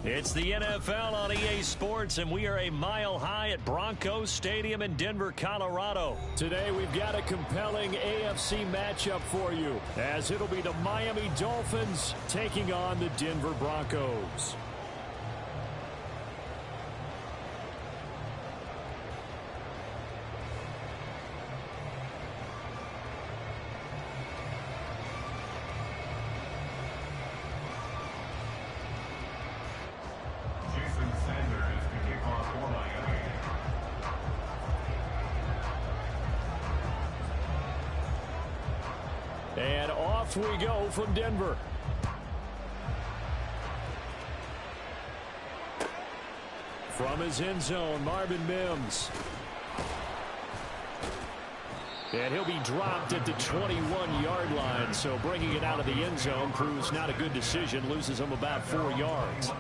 It's the NFL on EA Sports, and we are a mile high at Broncos Stadium in Denver, Colorado. Today, we've got a compelling AFC matchup for you, as it'll be the Miami Dolphins taking on the Denver Broncos. And off we go from Denver. From his end zone, Marvin Mims. And he'll be dropped at the 21-yard line, so bringing it out of the end zone proves not a good decision, loses him about 4 yards.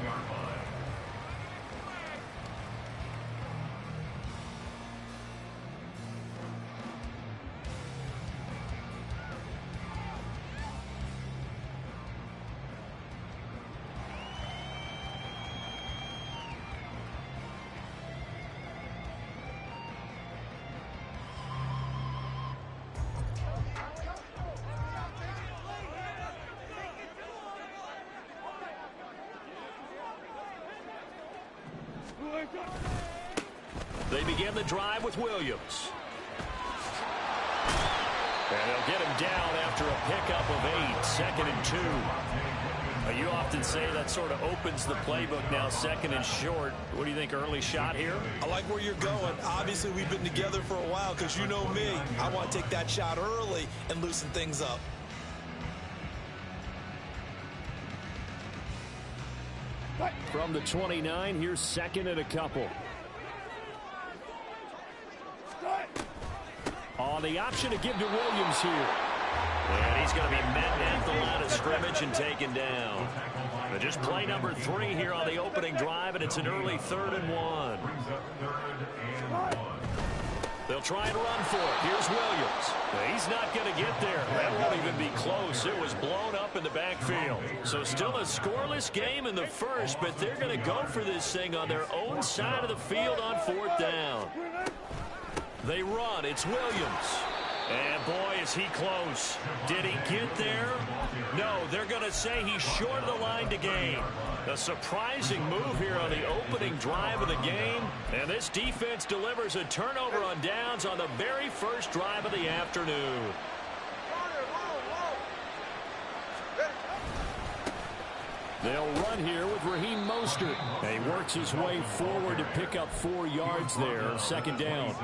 They begin the drive with Williams. And they'll get him down after a pickup of 8, 2nd and 2. You often say that sort of opens the playbook now, 2nd and short. What do you think, early shot here? I like where you're going. Obviously, we've been together for a while because you know me. I want to take that shot early and loosen things up. From the 29, here's 2nd and a couple. On the option to give to Williams here. And he's going to be met at the line of scrimmage and taken down. But just play number 3 here on the opening drive, and it's an early 3rd and 1. They'll try and run for it. Here's Williams. He's not going to get there. That won't even be close. It was blown up in the backfield. So still a scoreless game in the first, but they're going to go for this thing on their own side of the field on 4th down. They run. It's Williams. And, boy, is he close. Did he get there? No, they're going to say he's short of the line to gain. A surprising move here on the opening drive of the game. And this defense delivers a turnover on downs on the very first drive of the afternoon. They'll run here with Raheem Mostert. And he works his way forward to pick up 4 yards there, 2nd down.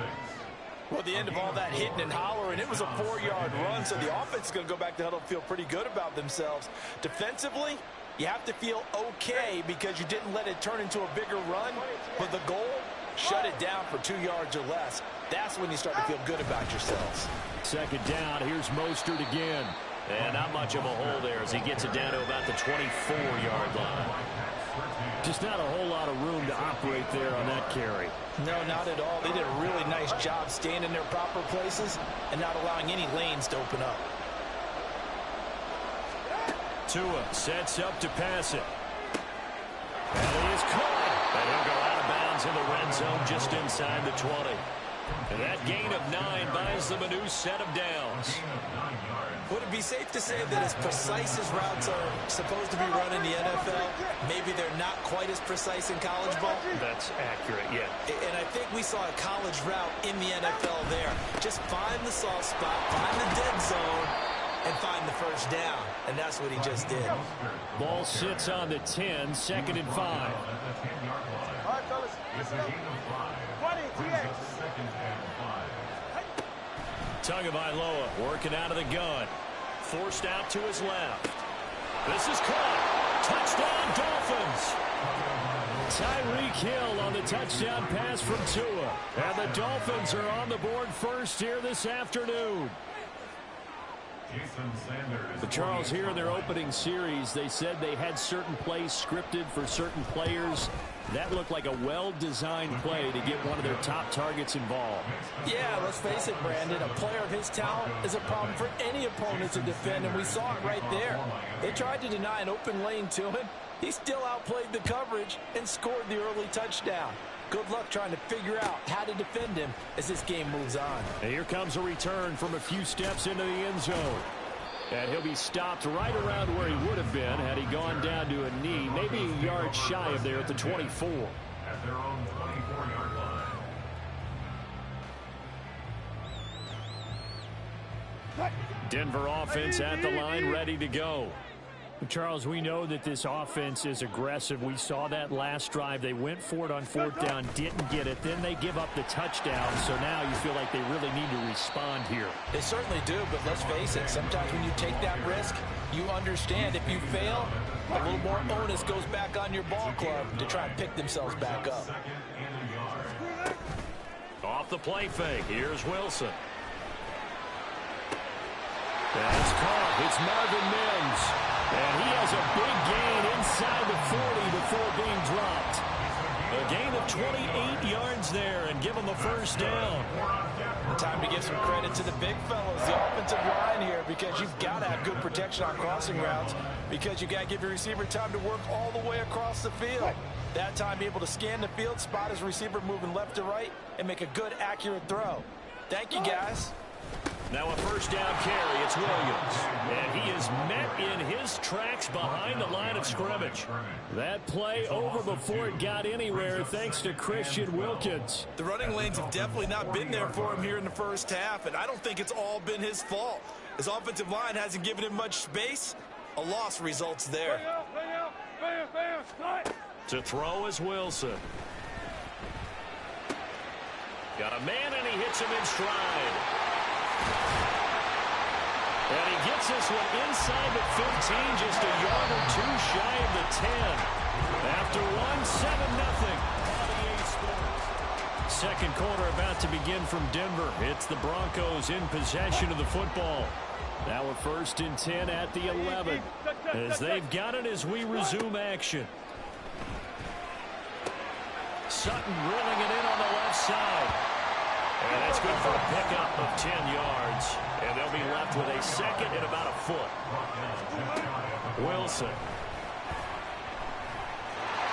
Well, at the end of all that hitting and hollering, it was a 4-yard run, so the offense is going to go back to huddle and feel pretty good about themselves. Defensively, you have to feel okay because you didn't let it turn into a bigger run, but the goal, shut it down for 2 yards or less. That's when you start to feel good about yourselves. 2nd down, here's Mostert again. And not much of a hole there as he gets it down to about the 24-yard line. Just not a whole lot of room to operate there on that carry. No, not at all. They did a really nice job staying in their proper places and not allowing any lanes to open up. Tua sets up to pass it. And he is caught. And he'll go out of bounds in the red zone just inside the 20. And that gain of 9 buys them a new set of downs. Would it be safe to say that as precise as routes are supposed to be run in the NFL, maybe they're not quite as precise in college ball? That's accurate, yeah. And I think we saw a college route in the NFL there. Just find the soft spot, find the dead zone, and find the first down. And that's what he just did. Ball sits on the 10, 2nd and 5. All right, fellas. Let's go. 20, TX. Tagovailoa working out of the gun. Forced out to his left. This is caught. Touchdown, Dolphins. Tyreek Hill on the touchdown pass from Tua. And the Dolphins are on the board first here this afternoon. But Charles, here in their opening series, they said they had certain plays scripted for certain players. That looked like a well-designed play to get one of their top targets involved. Yeah, let's face it, Brandon. A player of his talent is a problem for any opponent to defend, and we saw it right there. They tried to deny an open lane to him, He still outplayed the coverage and scored the early touchdown. Good luck trying to figure out how to defend him as this game moves on. And here comes a return from a few steps into the end zone. And he'll be stopped right around where he would have been had he gone down to a knee, maybe a yard shy of there at the 24. At their own 24-yard line. Denver offense at the line, ready to go. Charles, we know that this offense is aggressive. We saw that last drive. They went for it on fourth down, didn't get it. Then they give up the touchdown. So now you feel like they really need to respond here. They certainly do, but let's face it. Sometimes when you take that risk, you understand if you fail, a little more onus goes back on your ball club to try and pick themselves back up. Off the play fake. Here's Wilson. That's caught. It's Marvin Mims. And he has a big gain inside the 40 before being dropped. A gain of 28 yards there and give him a first down. Time to give some credit to the big fellas, the offensive line here, because you've got to have good protection on crossing routes because you've got to give your receiver time to work all the way across the field. That time, be able to scan the field, spot his receiver moving left to right, and make a good, accurate throw. Thank you, guys. Now a first down carry. It's Williams. And he is met in his tracks behind the line of scrimmage. That play over before it got anywhere thanks to Christian Wilkins. The running lanes have definitely not been there for him here in the first half, and I don't think it's all been his fault. His offensive line hasn't given him much space. A loss results there. To throw is Wilson. Got a man, and he hits him in stride. And he gets this one inside the 15, just a yard or two shy of the 10. After one, 7-0. Second quarter about to begin from Denver. It's the Broncos in possession of the football. Now a 1st and 10 at the 11. As they've got it as we resume action. Sutton reeling it in on the left side. And that's good for a pickup of 10 yards. And they'll be left with a second and about a foot. Wilson.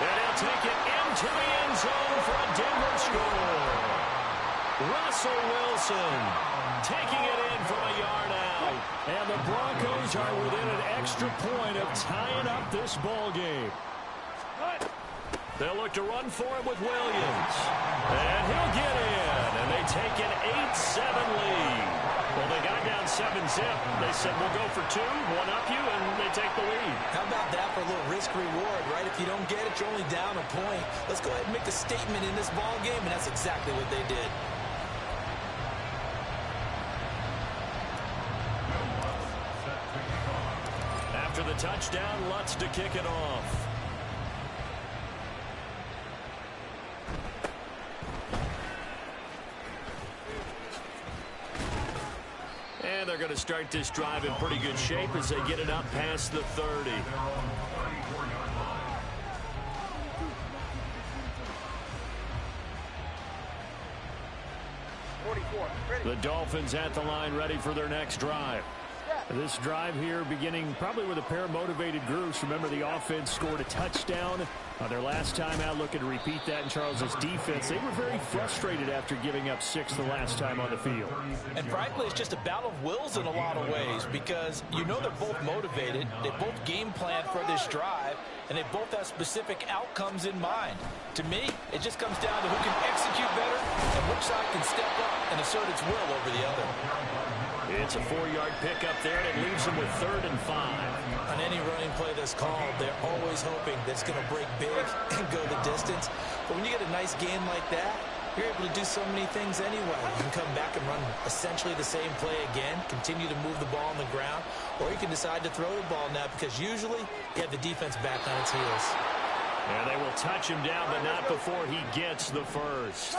And he'll take it into the end zone for a Denver score. Russell Wilson taking it in from a yard out. And the Broncos are within an extra point of tying up this ball game. They'll look to run for it with Williams. And he'll get in. And they take an 8-7 lead. Well, they got down 7-zip. They said, we'll go for 2, one up you, and they take the lead. How about that for a little risk-reward, right? If you don't get it, you're only down a point. Let's go ahead and make a statement in this ball game, and that's exactly what they did. After the touchdown, Lutz to kick it off. And they're going to start this drive in pretty good shape as they get it up past the 30. The Dolphins at the line ready for their next drive. This drive here beginning probably with a pair of motivated groups. Remember, the offense scored a touchdown on their last time out, looking to repeat that in Charles's defense. They were very frustrated after giving up 6 the last time on the field. And frankly, it's just a battle of wills in a lot of ways because you know they're both motivated. They both game plan for this drive, and they both have specific outcomes in mind. To me, it just comes down to who can execute better and which side can step up and assert its will over the other. It's a 4-yard pickup there, and it leaves them with 3rd and 5. On any running play that's called, they're always hoping that it's going to break big and go the distance. But when you get a nice gain like that, you're able to do so many things anyway. You can come back and run essentially the same play again, continue to move the ball on the ground, or you can decide to throw the ball now because usually you have the defense back on its heels. And they will touch him down, but not before he gets the first.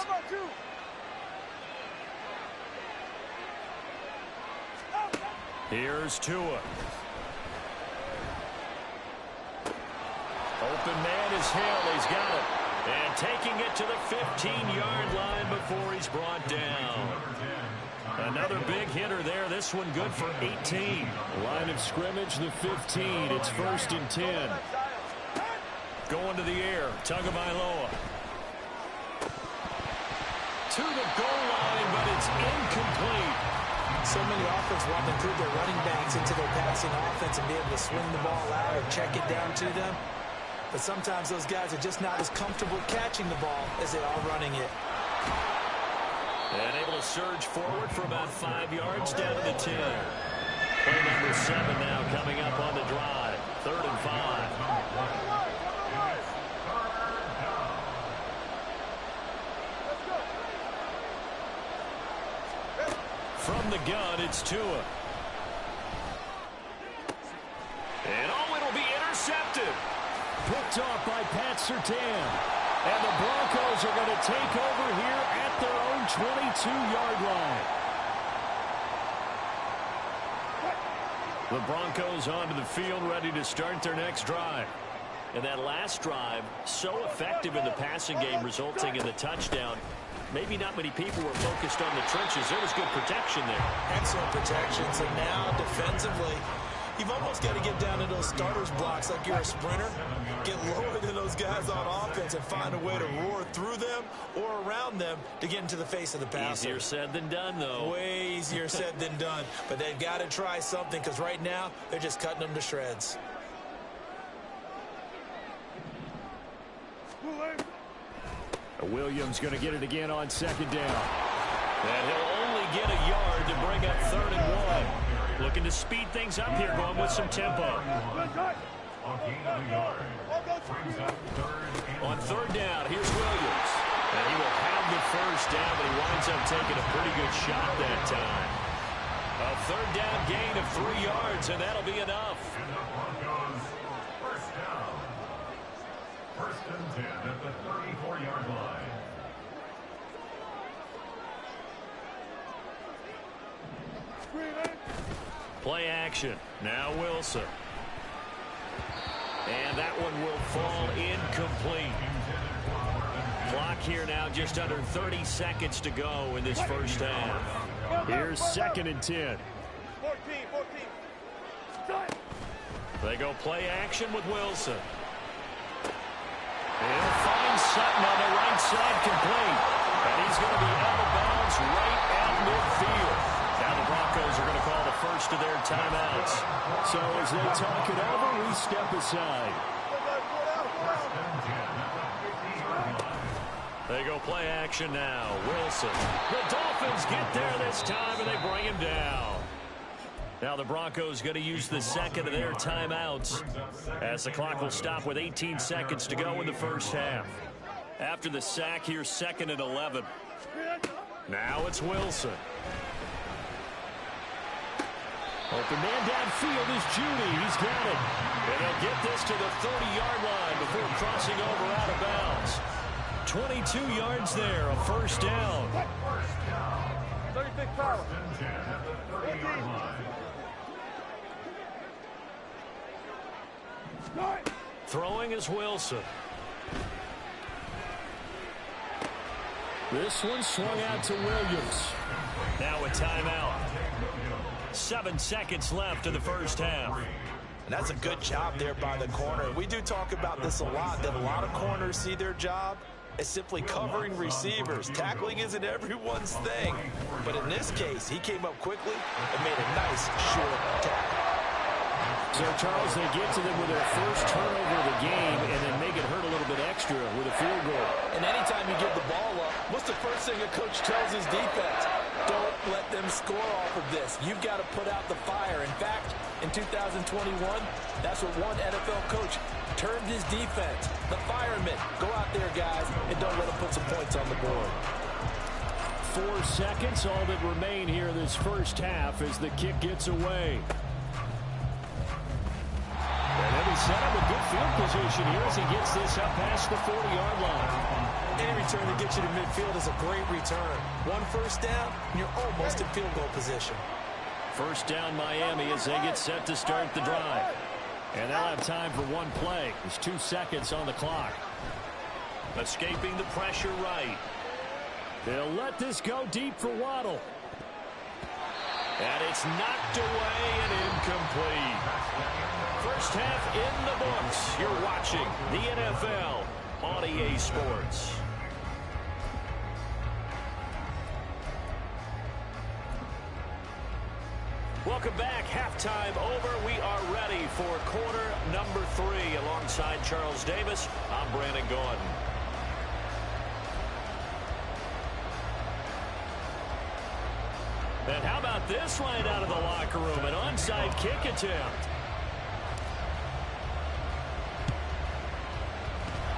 Here's Tua. Open man is Hill. He's got it. And taking it to the 15-yard line before he's brought down. Another big hitter there. This one good for 18. Line of scrimmage, the 15. It's 1st and 10. Going to the air. Tagovailoa. To the goal line, but it's incomplete. So many offenses want to include their running backs into their passing offense and be able to swing the ball out or check it down to them. But sometimes those guys are just not as comfortable catching the ball as they are running it. And able to surge forward for about 5 yards down to the 10. Play number 7 now coming up on the drive. 3rd and 5. From the gun, it's Tua. And oh, it'll be intercepted. Picked off by Pat Surtain. And the Broncos are going to take over here at their own 22-yard line. The Broncos onto the field, ready to start their next drive. And that last drive, so effective in the passing game, resulting in the touchdown. Maybe not many people were focused on the trenches. There was good protection there. Excellent protection. So now, defensively, you've almost got to get down to those starters blocks like you're a sprinter. Get lower than those guys on offense and find a way to roar through them or around them to get into the face of the passer. Easier said than done, though. Way easier said than done. But they've got to try something because right now they're just cutting them to shreds. Williams going to get it again on 2nd down. And he'll only get a yard to bring up 3rd and 1. Looking to speed things up here, going with some tempo. On 3rd down, here's Williams. And he will have the 1st down, but he winds up taking a pretty good shot that time. A 3rd down gain of 3 yards, and that'll be enough. And the Broncos, 1st down. 1st and 10 at the 34-yard line. Play action. Now Wilson. And that one will fall incomplete. Clock here now just under 30 seconds to go in this first half. Here's 2nd and 10. 14. They go play action with Wilson. He'll find Sutton on the right side complete. And he's going to be out of bounds right at midfield. Now the Broncos are going to call the first of their timeouts. So as they talk it over, we step aside. They go play action now. Wilson. The Dolphins get there this time, and they bring him down. Now the Broncos going to use the 2nd of their timeouts as the clock will stop with 18 seconds to go in the first half. After the sack, here's 2nd and 11. Now it's Wilson. Open man downfield is Judy. He's got it. And he'll get this to the 30-yard line before crossing over out of bounds. 22 yards there, a 1st down. 36 power. 10 at the 30-yard line. Throwing is Wilson. This one swung out to Williams. Now a timeout. 7 seconds left in the first half. And that's a good job there by the corner. We do talk about this a lot, that a lot of corners see their job as simply covering receivers. Tackling isn't everyone's thing. But in this case, he came up quickly and made a nice, short tackle. So, Charles, they get to them with their first turnover of the game and then make it hurt a little bit extra with a field goal. And anytime you give the ball up, what's the first thing a coach tells his defense? Don't let them score off of this. You've got to put out the fire. In fact, in 2021, that's what one NFL coach termed his defense. The firemen. Go out there, guys, and don't let them put some points on the board. 4 seconds, all that remain here in this first half as the kick gets away. And then he set up a good field position here as he gets this up past the 40-yard line. Any return that gets you to midfield is a great return. 1 first down, and you're almost in field goal position. First down Miami as they get set to start the drive. And they'll have time for one play. There's 2 seconds on the clock. Escaping the pressure right. They'll let this go deep for Waddle. And it's knocked away and incomplete. First half in the books. You're watching the NFL on EA Sports. Welcome back. Halftime over. We are ready for quarter number 3. Alongside Charles Davis, I'm Brandon Gordon. And how about this line out of the locker room? An onside kick attempt.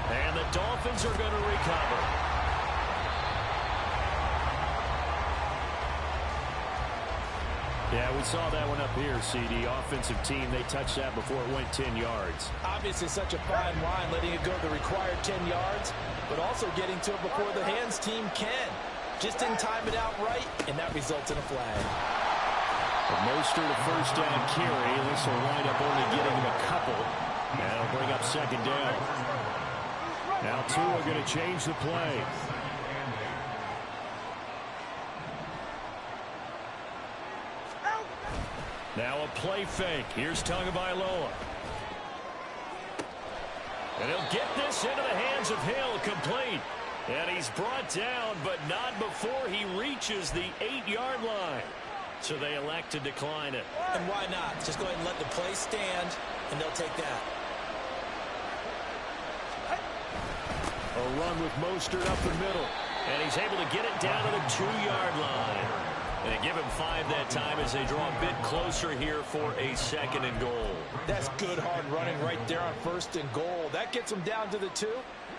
And the Dolphins are going to recover. Yeah, we saw that one up here, CD. Offensive team, they touched that before it went 10 yards. Obviously such a fine line, letting it go the required 10 yards, but also getting to it before the hands team can. Just didn't time it out right, and that results in a flag. Mostert a first down carry. This will wind up only getting him a couple. That'll bring up second down. Now two are going to change the play. Now a play fake. Here's Tagovailoa. And he'll get this into the hands of Hill, complete. And he's brought down, but not before he reaches the 8-yard line. So they elect to decline it. And why not? Just go ahead and let the play stand, and they'll take that. A run with Mostert up the middle. And he's able to get it down to the 2-yard line. And they give him 5 that time as they draw a bit closer here for a second and goal. That's good hard running right there on first and goal. That gets them down to the 2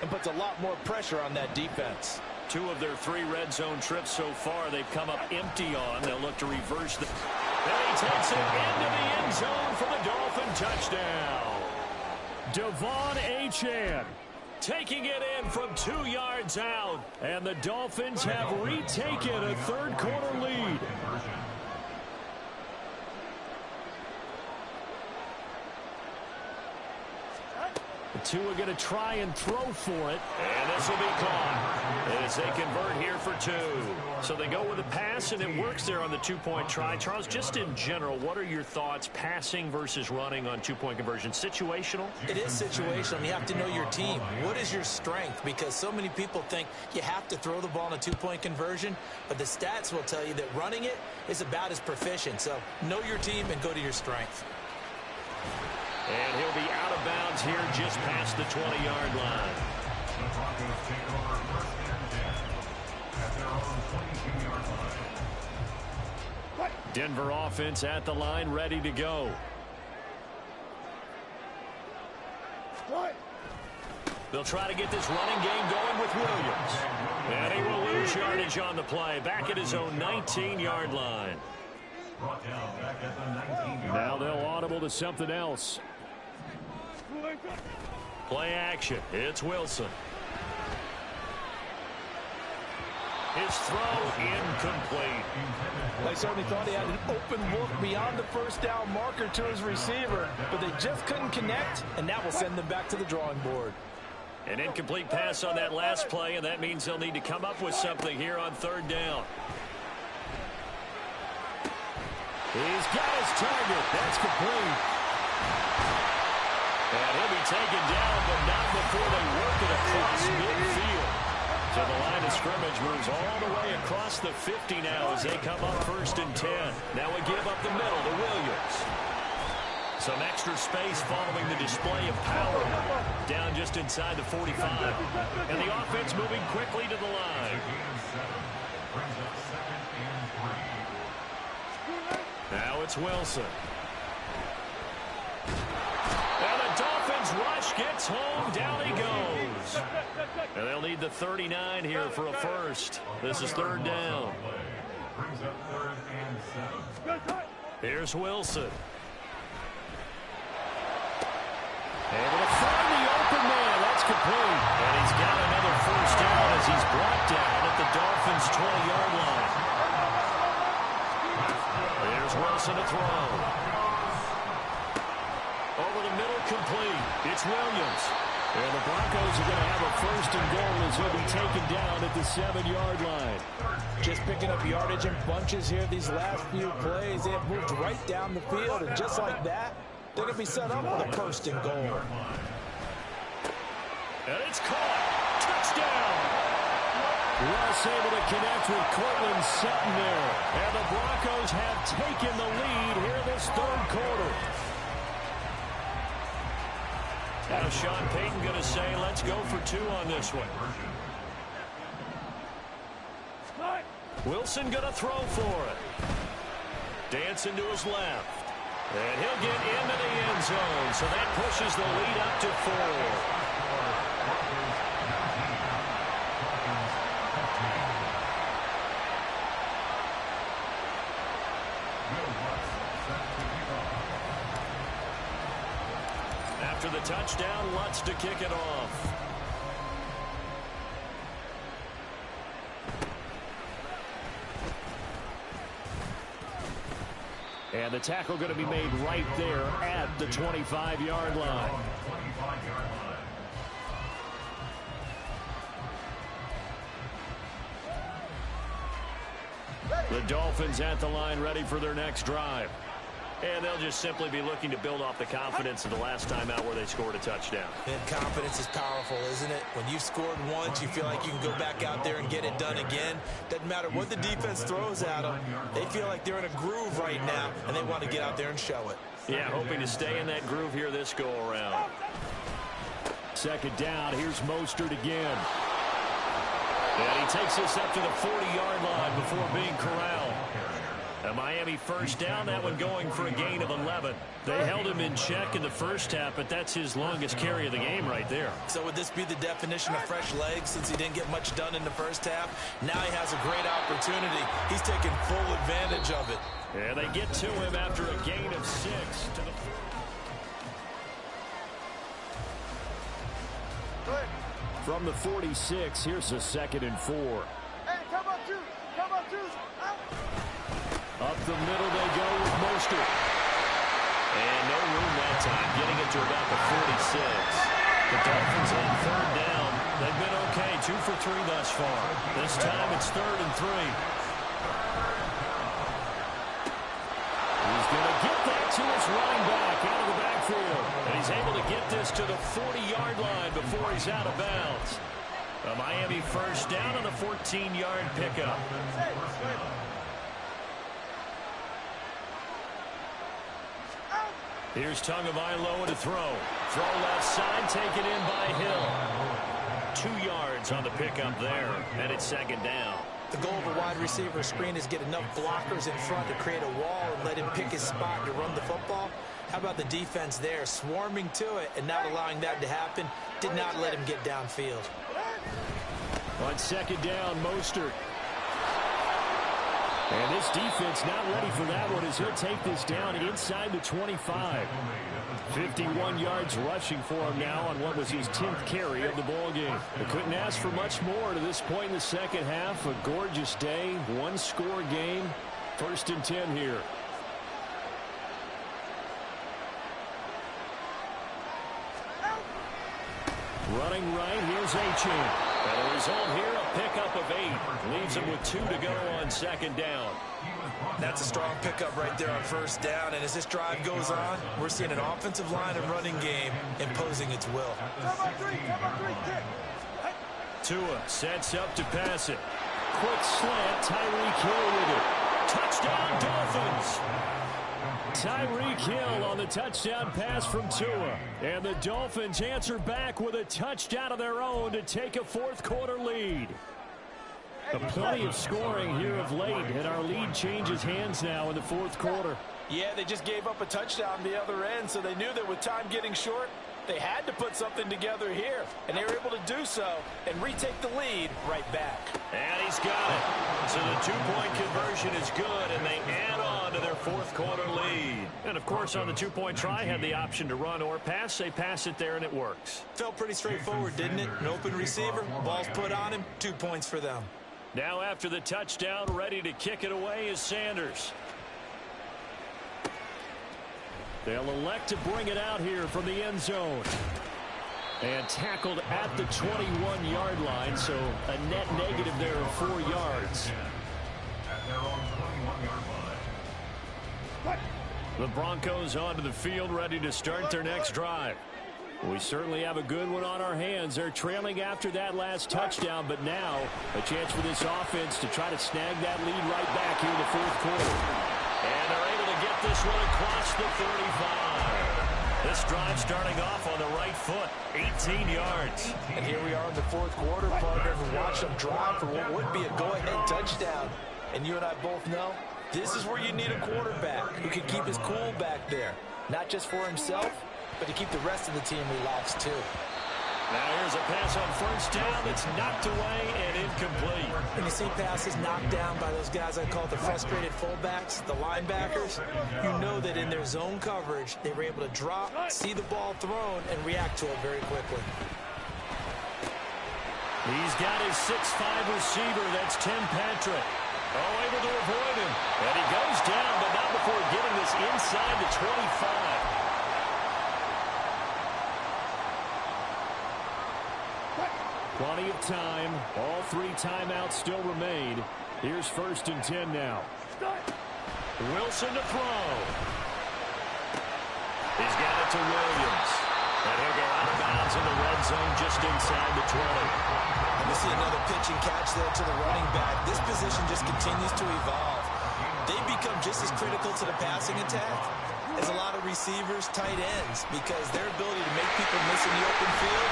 and puts a lot more pressure on that defense. 2 of their 3 red zone trips so far they've come up empty on. They'll look to reverse the... And he takes it into the end zone for the Dolphin touchdown. Devon Achane taking it in from 2 yards out. And the Dolphins have retaken a third-quarter lead. The two are going to try and throw for it. And this will be caught as they convert here for 2. So they go with a pass, and it works there on the 2-point try. Charles, just in general, what are your thoughts passing versus running on 2-point conversion? Situational? It is situational. You have to know your team. What is your strength? Because so many people think you have to throw the ball in a 2-point conversion, but the stats will tell you that running it is about as proficient. So know your team and go to your strength. And he'll be out of bounds here just past the 20-yard line. The Broncos take over first and 10 at their own 22-yard line. Denver offense at the line, ready to go. They'll try to get this running game going with Williams. And he will lose yardage on the play, back at his own 19-yard line. Brought down back at the 19-yard line. Now they'll audible to something else. Play action. It's Wilson. His throw incomplete. They certainly thought he had an open look beyond the first down marker to his receiver, but they just couldn't connect, and that will send them back to the drawing board. An incomplete pass on that last play, and that means they'll need to come up with something here on third down. He's got his target. That's complete. And he'll be taken down, but not before they work it across midfield. So the line of scrimmage moves all the way across the 50 now as they come up first and 10. Now we give up the middle to Williams. Some extra space following the display of power. Down just inside the 45. And the offense moving quickly to the line. Now it's Wilson. And the Dolphins rush gets home. Down he goes. And they'll need the 39 here for a first. This is third down. Brings up 3rd and 7. Here's Wilson. Able to find the open man. That's complete. And he's got another first down as he's brought down at the Dolphins' 20-yard line. Here's Wilson to throw. Over the middle, complete. It's Williams. And the Broncos are going to have a first and goal as he'll be taken down at the 7-yard line. Just picking up yardage in bunches here these last few plays. They have moved right down the field, and just like that, they're going to be set up with a first and goal. And it's caught. Touchdown. Russ able to connect with Cortland Sutton there. And the Broncos have taken the lead here this third quarter. Now Sean Payton going to say, let's go for 2 on this one. Wilson going to throw for it. Dancing to his left. And he'll get into the end zone. So that pushes the lead up to 4. After the touchdown, Lutz to kick it off. And the tackle going to be made right there at the 25-yard line. The Dolphins at the line ready for their next drive. And they'll just simply be looking to build off the confidence of the last time out where they scored a touchdown. And confidence is powerful, isn't it? When you've scored once, you feel like you can go back out there and get it done again. Doesn't matter what the defense throws at them. They feel like they're in a groove right now, and they want to get out there and show it. Yeah, hoping to stay in that groove here this go-around. Second down, here's Mostert again. And he takes this up to the 40-yard line before being corralled. A Miami first down, that one going for a gain of 11. They held him in check in the first half, but that's his longest carry of the game right there. So would this be the definition of fresh legs since he didn't get much done in the first half? Now he has a great opportunity. He's taking full advantage of it. And they get to him after a gain of 6. From the 46, here's a 2nd and 4. Hey, come on, two. Come on, two. Up the middle they go with Mostert. And no room that time, getting it to about the 46. The Dolphins on third down. They've been okay, 2 for 3 thus far. This time it's 3rd and 3. He's going to get that to his running back out of the backfield. And he's able to get this to the 40-yard line before he's out of bounds. A Miami first down on the 14-yard pickup. Here's Tagovailoa to throw. Throw left side, taken in by Hill. 2 yards on the pickup there, and it's 2nd down. The goal of a wide receiver screen is get enough blockers in front to create a wall and let him pick his spot to run the football. How about the defense there, swarming to it and not allowing that to happen? Did not let him get downfield. On 2nd down, Mostert. And this defense not ready for that one as he'll take this down inside the 25. 51 yards rushing for him now on what was his 10th carry of the ball game. They couldn't ask for much more to this point in the second half. A gorgeous day, 1-score game. 1st and 10 here. Running right, here's Achane. And the result here, a pickup of 8. Leaves him with 2 to go on 2nd down. That's a strong pickup right there on 1st down. And as this drive goes on, we're seeing an offensive line and running game imposing its will. Come on, three, kick. Tua sets up to pass it. Quick slant, Tyreek Hill with it. Touchdown, Dolphins! Tyreek Hill on the touchdown pass from Tua. And the Dolphins answer back with a touchdown of their own to take a 4th quarter lead. Plenty of scoring here of late, and our lead changes hands now in the 4th quarter. Yeah, they just gave up a touchdown the other end, so they knew that with time getting short, they had to put something together here, and they were able to do so and retake the lead right back. And he's got it. So the 2-point conversion is good, and they add on to their 4th quarter lead. And, of course, on the 2-point try, had the option to run or pass. They pass it there, and it works. Felt pretty straightforward, didn't it? An open receiver, ball's put on him, 2 points for them. Now after the touchdown, ready to kick it away is Sanders. They'll elect to bring it out here from the end zone. And tackled at the 21-yard line, so a net negative there of 4 yards. At their own 21-yard line. The Broncos onto the field, ready to start their next drive. We certainly have a good one on our hands. They're trailing after that last touchdown, but now a chance for this offense to try to snag that lead right back here in the fourth quarter. And they're able to get this one across the 35. This drive starting off on the right foot, 18 yards. And here we are in the fourth quarter, partner, and watch them drive for what would be a go-ahead touchdown. And you and I both know this is where you need a quarterback who can keep his cool back there, not just for himself, but to keep the rest of the team relaxed too. Now here's a pass on first down that's knocked away and incomplete. When you see passes knocked down by those guys I call the frustrated fullbacks, the linebackers, you know that in their zone coverage, they were able to drop, see the ball thrown, and react to it very quickly. He's got his 6'5" receiver. That's Tim Patrick. Oh, able to avoid him. And he goes down, but not before getting this inside the 25. Plenty of time. All 3 timeouts still remain. Here's 1st and 10 now. Wilson to throw. He's got it to Williams. And he'll go out of bounds in the red zone just inside the 20. And we see another pitch and catch there to the running back. This position just continues to evolve. They become just as critical to the passing attack as a lot of receivers, tight ends, because their ability to make people miss in the open field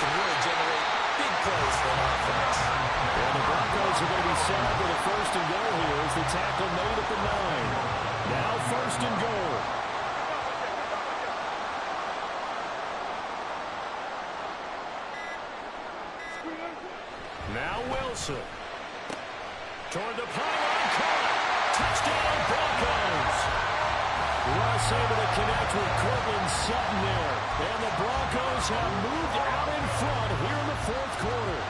can really generate big plays for an offense. And the Broncos are going to be set up with a 1st and goal here as the tackle made at the 9. Now 1st and goal. Now Wilson. Toward the pylon, caught. Touchdown Broncos. Russ able to connect with Cortland Sutton there. And the Broncos have moved out in front here in the fourth quarter.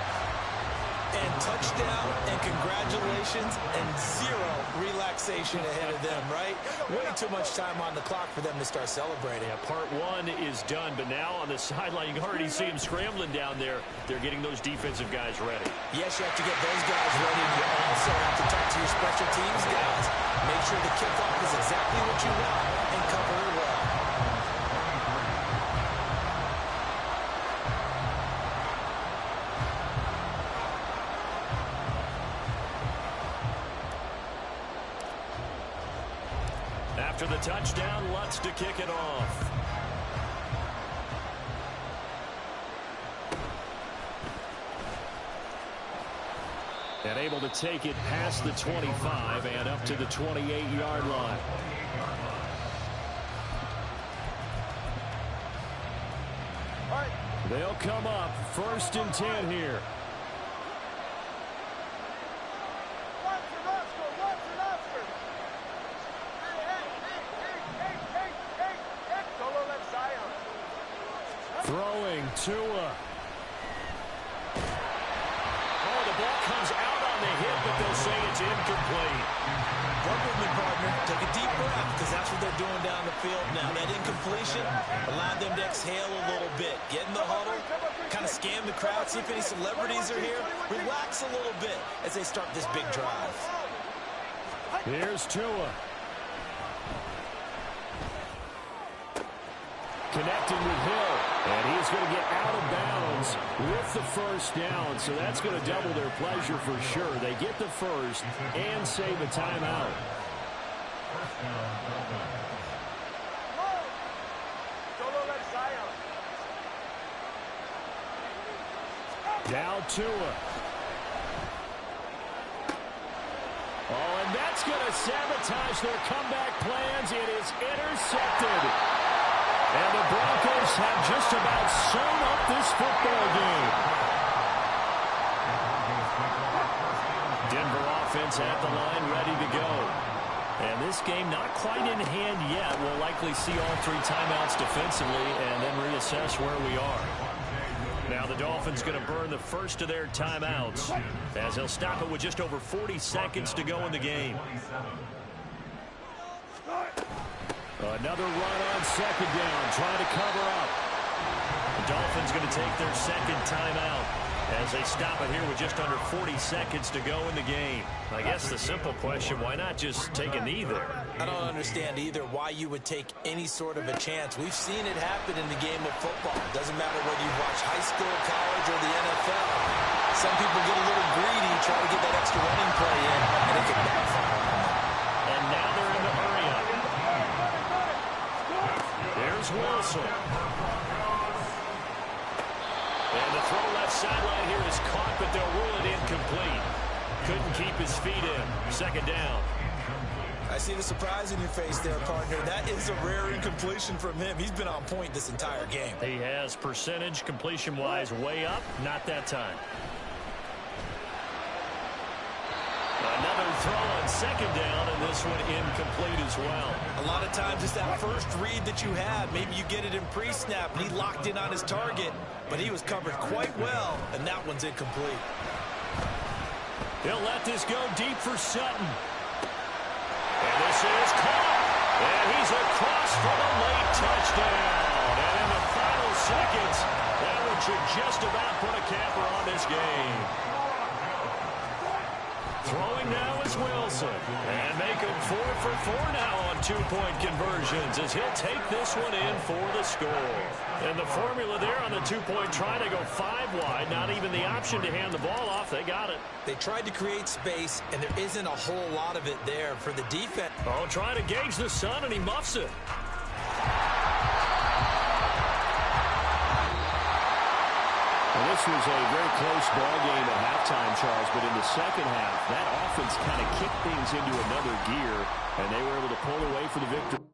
And touchdown and congratulations and 0 relaxation ahead of them, right? Way too much time on the clock for them to start celebrating. Yeah, part 1 is done, but now on the sideline, you can already see him scrambling down there. They're getting those defensive guys ready. Yes, you have to get those guys ready, and you also have to talk to your special teams guys. Make sure the kickoff is exactly what you want and cover it well. After the touchdown, Lutz to kick it off. And able to take it past the 25 and up to the 28-yard line. They'll come up 1st and 10 here. Throwing Tua. Oh, the ball comes out on the hit, but they'll say it's incomplete. Work with me, partner. Take a deep breath, because that's what they're doing down the field now. That incompletion allowed them to exhale a little bit. Get in the huddle, kind of scan the crowd, see if any celebrities are here. Relax a little bit as they start this big drive. Here's Tua. Connecting with Hill. And he's going to get out of bounds with the 1st down. So that's going to double their pleasure for sure. They get the 1st and save a timeout. Now Tua. Oh, and that's going to sabotage their comeback plans. It is intercepted. And the Broncos have just about sewn up this football game. Denver offense at the line, ready to go. And this game not quite in hand yet. We'll likely see all 3 timeouts defensively and then reassess where we are. Now the Dolphins going to burn the first of their timeouts as they'll stop it with just over 40 seconds to go in the game. Another run on 2nd down, trying to cover up. The Dolphins going to take their 2nd timeout. As they stop it here with just under 40 seconds to go in the game. I guess the simple question, why not just take a knee there? I don't understand either why you would take any sort of a chance. We've seen it happen in the game of football. It doesn't matter whether you watch high school, college, or the NFL. Some people get a little greedy, try to get that extra running play in, and it can backfire. And now they're in the hurry up. Here's Wilson. And the throw left sideline here is caught, but they'll rule it incomplete. Couldn't keep his feet in. Second down. I see the surprise in your face there, partner. That is a rare incompletion from him. He's been on point this entire game. He has percentage completion-wise way up. Not that time. Another throw on second down, and this one incomplete as well. A lot of times it's that first read that you have. Maybe you get it in pre-snap, and he locked in on his target, but he was covered quite well, and that one's incomplete. He'll let this go deep for Sutton. And this is caught. And he's across for the late touchdown. And in the final seconds, that one should just about put a capper on this game. Throwing now is Wilson. And make him 4 for 4 now on two-point conversions as he'll take this one in for the score. And the formula there on the two-point try to go 5 wide. Not even the option to hand the ball off. They got it. They tried to create space, and there isn't a whole lot of it there for the defense. Oh, trying to gauge the sun, and he muffs it. Well, this was a very close ball game at halftime, Charles, but in the second half, that offense kind of kicked things into another gear, and they were able to pull away for the victory.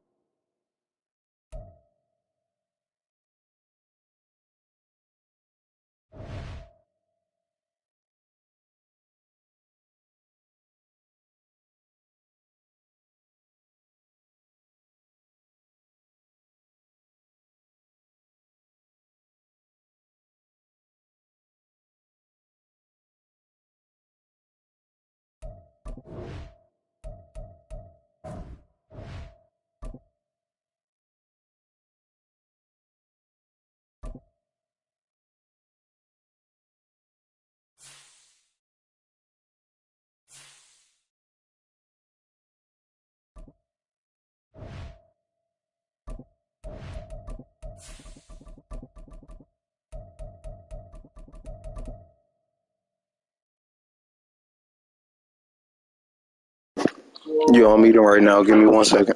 You're on meeting right now. Give me 1 second.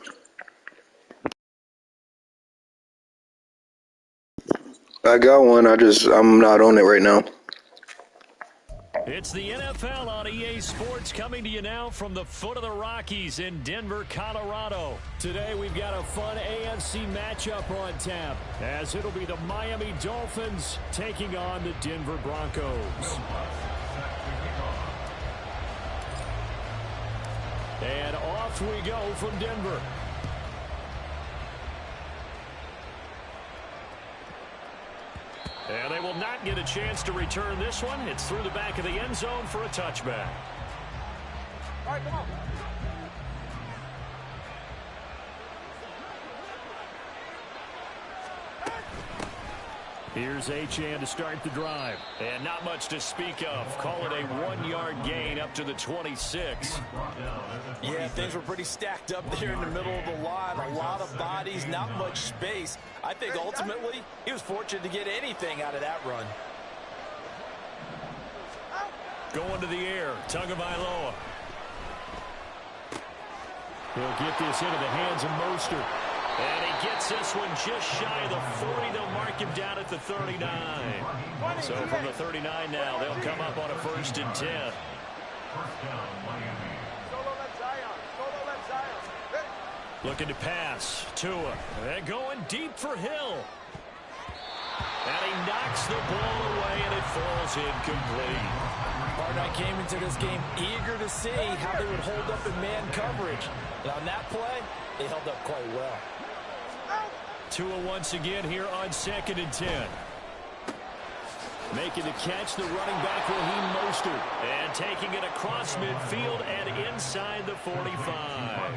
I got one. I'm not on it right now. It's the NFL on EA Sports coming to you now from the foot of the Rockies in Denver, Colorado. Today we've got a fun AFC matchup on tap as it'll be the Miami Dolphins taking on the Denver Broncos. And off we go from Denver. And they will not get a chance to return this one. It's through the back of the end zone for a touchback. All right, come on. Here's Achane to start the drive. And not much to speak of. Call it a 1-yard gain up to the 26. Yeah, things were pretty stacked up there in the middle of the line. A lot of bodies, not much space. I think ultimately he was fortunate to get anything out of that run. Going to the air. Tagovailoa. He'll get this into the hands of Mostert. And he gets this one just shy of the 40. They'll mark him down at the 39. So from the 39 now, they'll come up on a 1st and 10. Solo left Zion. Solo left Zion. Looking to pass. Tua. And going deep for Hill. And he knocks the ball away, and it falls incomplete. Partner, I came into this game eager to see how they would hold up in man coverage. And on that play, they held up quite well. Tua once again here on 2nd and 10. Making the catch, the running back Raheem Mostert. And taking it across midfield and inside the 45.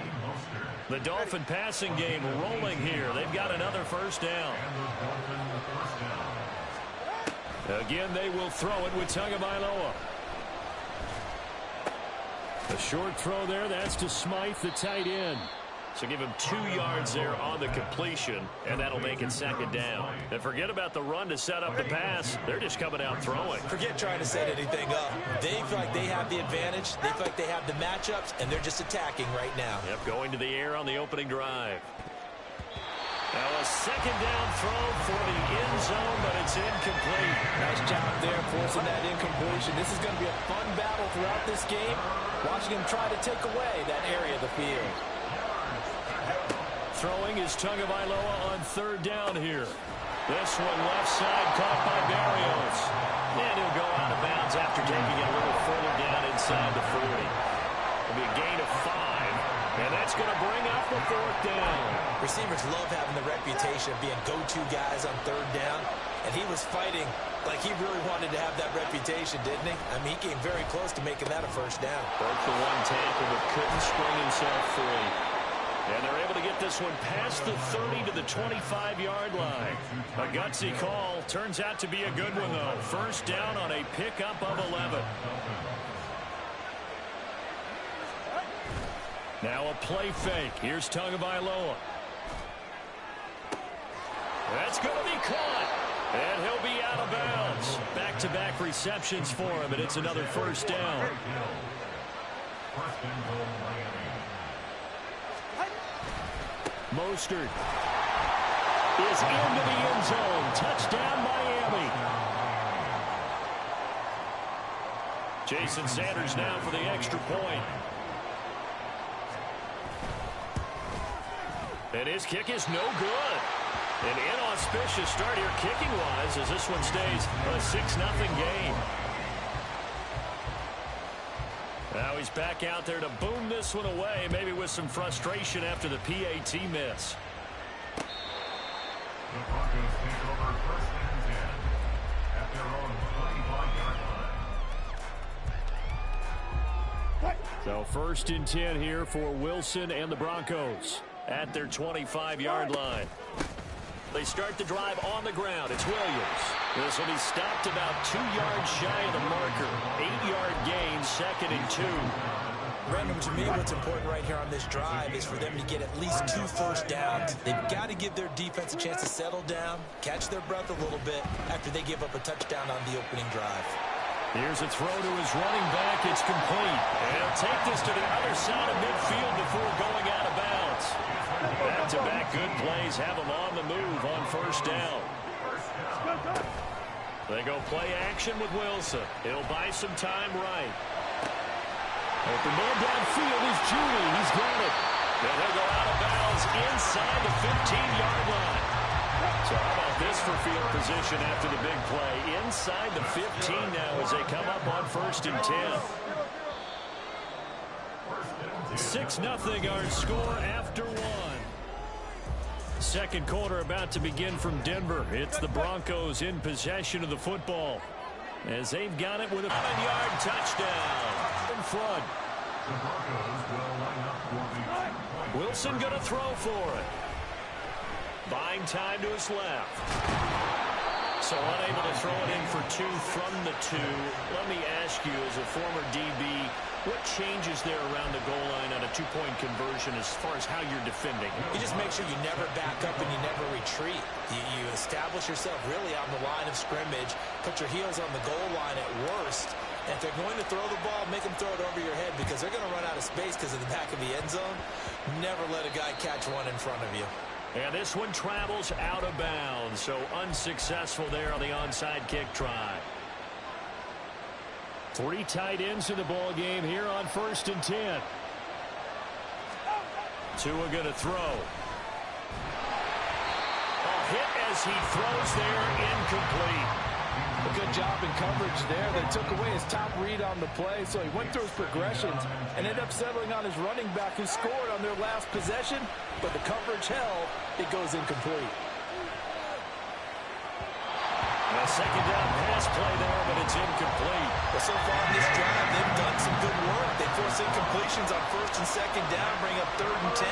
The Dolphin passing game rolling here. They've got another 1st down. Again, they will throw it with Tagovailoa. A short throw there. That's to Smythe, the tight end. So give him 2 yards there on the completion, and that'll make it second down. And forget about the run to set up the pass. They're just coming out throwing. Forget trying to set anything up. They feel like they have the advantage. They feel like they have the matchups, and they're just attacking right now. Yep, going to the air on the opening drive. Now a second down throw for the end zone, but it's incomplete. Nice job there forcing that incompletion. This is going to be a fun battle throughout this game. Watching him try to take away that area of the field. Throwing is Tagovailoa on third down here. This one left side caught by Barrios. And he'll go out of bounds after taking it a little further down inside the 40. It'll be a gain of 5. And that's going to bring up the fourth down. Receivers love having the reputation of being go-to guys on third down. And he was fighting like he really wanted to have that reputation, didn't he? I mean, he came very close to making that a first down. Broke the one tackle, but couldn't spring himself free. And they're able to get this one past the 30 to the 25-yard line. A gutsy call. Turns out to be a good one, though. First down on a pickup of 11. Now a play fake. Here's Tagovailoa. That's going to be caught. And he'll be out of bounds. Back-to-back receptions for him, and it's another first down. Mostert is into the end zone. Touchdown, Miami. Jason Sanders now for the extra point. And his kick is no good. An inauspicious start here kicking-wise as this one stays a 6-0 game. Now he's back out there to boom this one away, maybe with some frustration after the PAT miss. The Broncos take over first and 10 at their own 25-yard line. So first and 10 here for Wilson and the Broncos at their 25-yard line. They start the drive on the ground. It's Williams. This will be stopped about 2 yards shy of the marker. 8-yard gain, 2nd and 2. Brandon, to me, what's important right here on this drive is for them to get at least 2 first downs. They've got to give their defense a chance to settle down, catch their breath a little bit after they give up a touchdown on the opening drive. Here's a throw to his running back. It's complete. And he'll take this to the other side of midfield before going out of bounds. Back-to-back good plays have him on the move on first down. They go play action with Wilson. It'll buy some time right. Open man downfield is Judy. He's got it. Then he'll go out of bounds inside the 15-yard line. So how about this for field position after the big play? Inside the 15 now as they come up on first and 10. 6-0 our score after one. Second quarter about to begin from Denver. It's the Broncos in possession of the football as they've got it with a 7-yard touchdown in front. Wilson going to throw for it. Buying time to his left. So unable to throw it in for 2 from the 2. Let me ask you, as a former DB, what changes there around the goal line on a 2-point conversion as far as how you're defending? You just make sure you never back up and you never retreat. You establish yourself really on the line of scrimmage, put your heels on the goal line at worst. And if they're going to throw the ball, make them throw it over your head because they're going to run out of space because of the back of the end zone. Never let a guy catch one in front of you. And this one travels out of bounds, so unsuccessful there on the onside kick try. 3 tight ends in the ball game here on first and 10. Tua going to throw. A hit as he throws there, incomplete. A good job in coverage there. They took away his top read on the play, so he went through his progressions and ended up settling on his running back who scored on their last possession, but the coverage held. It goes incomplete. A second down pass play there, but it's incomplete. Well, so far in this drive, they've done some good work. They force incompletions on first and second down, bring up 3rd and 10.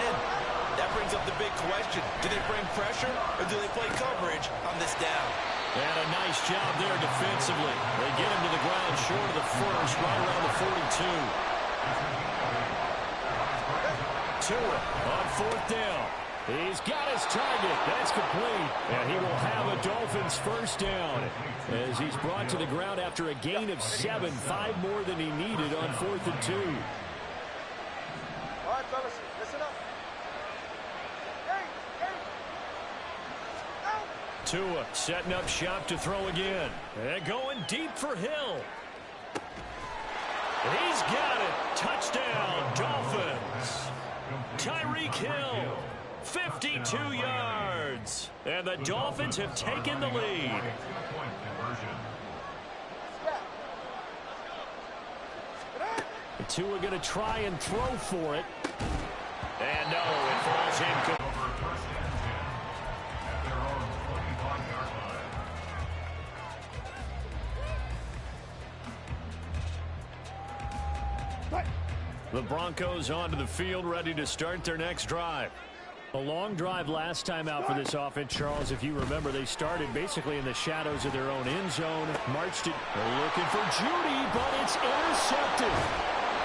That brings up the big question. Do they bring pressure or do they play coverage on this down? And a nice job there defensively. They get him to the ground short of the first, right around the 42. Tua on fourth down. He's got his target. That's complete. And he will have a Dolphins first down as he's brought to the ground after a gain of 7, 5 more than he needed on 4th and 2. All right, fellas, listen up. Tua setting up shop to throw again. And going deep for Hill. He's got it. Touchdown, Dolphins. Tyreek Hill, 52 yards. And the Dolphins have taken the lead. Tua going to try and throw for it. And no, it falls incomplete. The Broncos onto the field, ready to start their next drive. A long drive last time out for this offense, Charles. If you remember, they started basically in the shadows of their own end zone. Marched it. They're looking for Judy, but it's intercepted.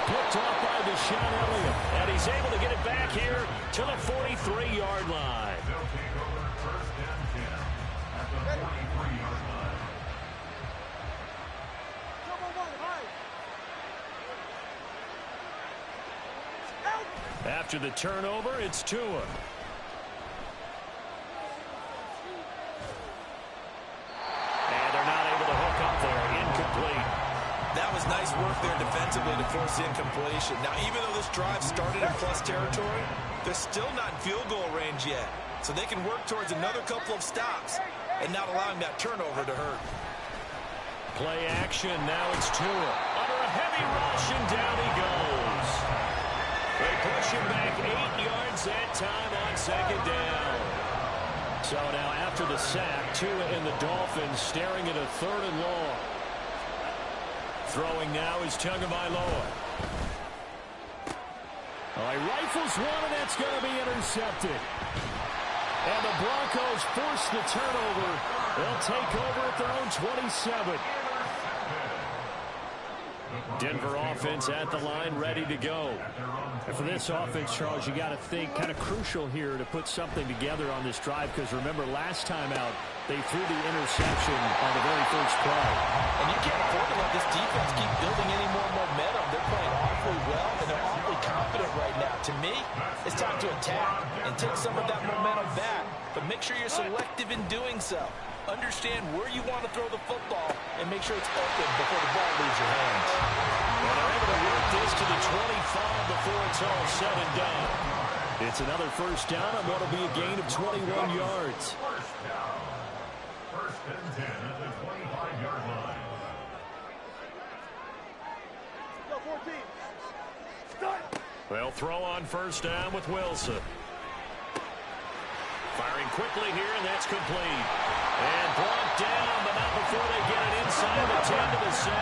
Picked off by Deshaun Elliott. And he's able to get it back here to the 43-yard line. They'll take over first and 10 at the 43-yard line. After the turnover, it's Tua. And they're not able to hook up there. Incomplete. That was nice work there defensively to force the incompletion. Now, even though this drive started in plus territory, they're still not in field goal range yet. So they can work towards another couple of stops and not allowing that turnover to hurt. Play action. Now it's Tua. Under a heavy rush, and down he goes. They push him back 8 yards that time on second down. So now after the sack, Tua and the Dolphins staring at a 3rd and long. Throwing now is Tagovailoa. He rifles one, and that's going to be intercepted. And the Broncos force the turnover. They'll take over at their own 27. Denver offense at the line, ready to go. And for this offense, Charles, you got to think kind of crucial here to put something together on this drive, because remember, last time out, they threw the interception on the very first play. And you can't afford to let this defense keep building any more momentum. They're playing awfully well, and they're awfully confident right now. To me, it's time to attack and take some of that momentum back, but make sure you're selective in doing so. Understand where you want to throw the football and make sure it's open before the ball leaves your hands. And they're able to work this to the 25 before it's all said and done. It's another first down on what will be a gain of 21 yards. First down. First and 10 at the 25-yard line. Go 14. They'll throw on first down with Wilson. Firing quickly here, and that's complete. And brought down, but not before they get it inside the 10 to the 7.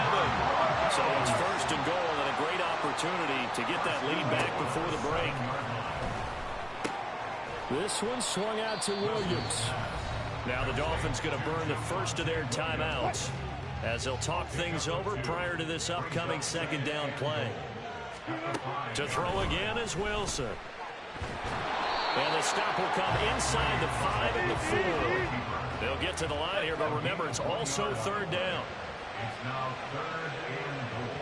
So it's first and goal, and a great opportunity to get that lead back before the break. This one swung out to Williams. Now the Dolphins going to burn the first of their timeouts as they'll talk things over prior to this upcoming second down play. To throw again is Wilson. And the stop will come inside the 5 and the 4. They'll get to the line here, but remember, it's also 3rd down. It's now 3rd and goal.